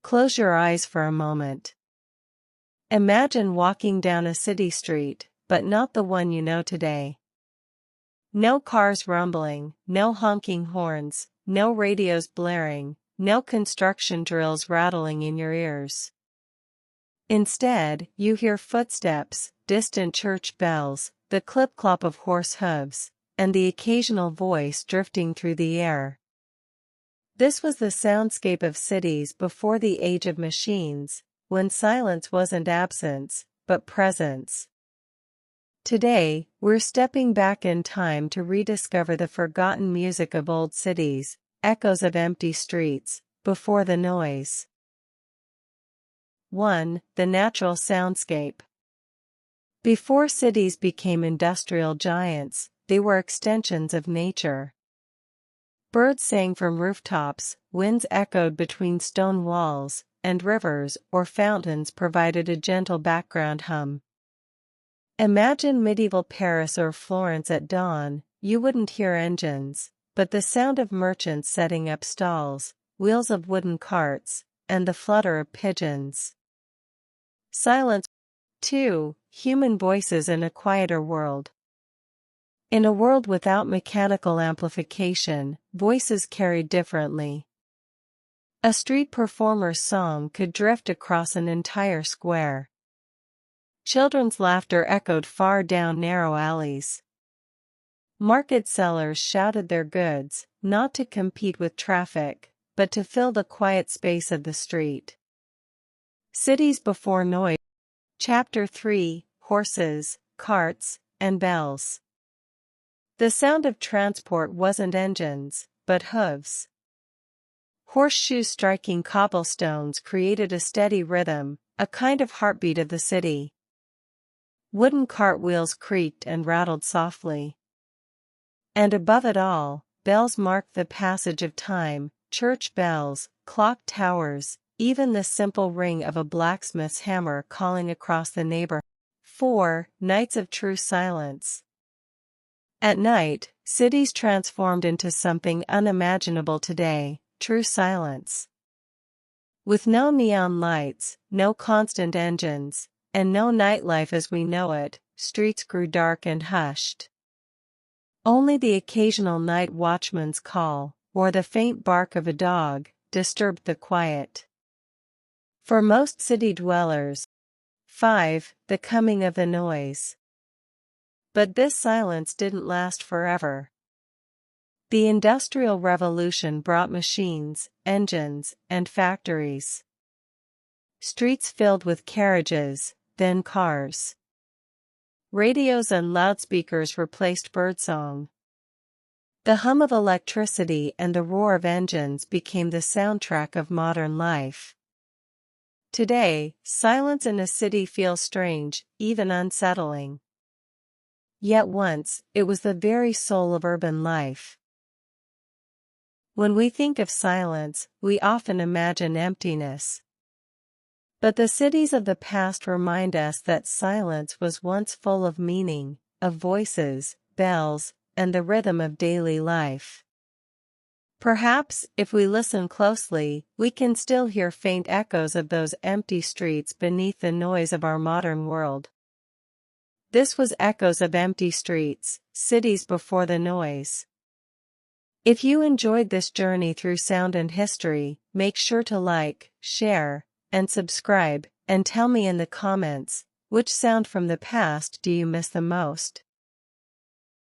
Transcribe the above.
Close your eyes for a moment. Imagine walking down a city street, but not the one you know today. No cars rumbling, no honking horns, no radios blaring, no construction drills rattling in your ears. Instead, you hear footsteps, distant church bells, the clip-clop of horse hooves, and the occasional voice drifting through the air. This was the soundscape of cities before the age of machines, when silence wasn't absence, but presence. Today, we're stepping back in time to rediscover the forgotten music of old cities, echoes of empty streets, before the noise. 1. The natural soundscape. Before cities became industrial giants, they were extensions of nature. Birds sang from rooftops, winds echoed between stone walls, and rivers or fountains provided a gentle background hum. Imagine medieval Paris or Florence at dawn. You wouldn't hear engines, but the sound of merchants setting up stalls, wheels of wooden carts, and the flutter of pigeons. Silence. 2. Human voices in a quieter world. In a world without mechanical amplification, voices carried differently. A street performer's song could drift across an entire square. Children's laughter echoed far down narrow alleys. Market sellers shouted their goods, not to compete with traffic, but to fill the quiet space of the street. Cities before noise. Chapter 3: Horses, Carts, and Bells. The sound of transport wasn't engines, but hooves. Horseshoes striking cobblestones created a steady rhythm, a kind of heartbeat of the city. Wooden cartwheels creaked and rattled softly. And above it all, bells marked the passage of time, church bells, clock towers, even the simple ring of a blacksmith's hammer calling across the neighborhood. 4. Nights of true silence. At night, cities transformed into something unimaginable today, true silence. With no neon lights, no constant engines, and no nightlife as we know it, streets grew dark and hushed. Only the occasional night watchman's call, or the faint bark of a dog, disturbed the quiet. For most city dwellers. 5. The coming of the noise. But this silence didn't last forever. The Industrial Revolution brought machines, engines, and factories. Streets filled with carriages, then cars. Radios and loudspeakers replaced birdsong. The hum of electricity and the roar of engines became the soundtrack of modern life. Today, silence in a city feels strange, even unsettling. Yet once, it was the very soul of urban life. When we think of silence, we often imagine emptiness. But the cities of the past remind us that silence was once full of meaning, of voices, bells, and the rhythm of daily life. Perhaps, if we listen closely, we can still hear faint echoes of those empty streets beneath the noise of our modern world. This was Echoes of Empty Streets, Cities Before the Noise. If you enjoyed this journey through sound and history, make sure to like, share, and subscribe, and tell me in the comments, which sound from the past do you miss the most?